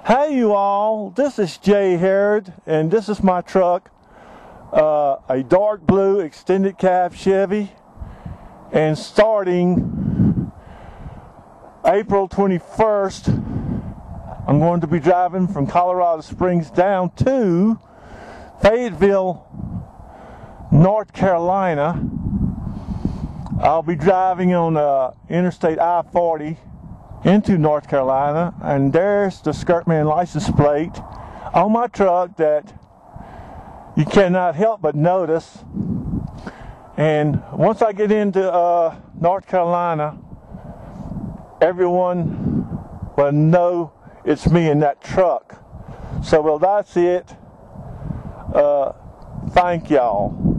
Hey you all, this is Jay Harrod, and this is my truck, a dark blue extended cab Chevy, and starting April 21st, I'm going to be driving from Colorado Springs down to Fayetteville, North Carolina. I'll be driving on Interstate I-40 into North Carolina, and there's the Skirtman license plate on my truck that you cannot help but notice. And once I get into North Carolina, everyone will know it's me in that truck. So, well, that's it. Thank y'all.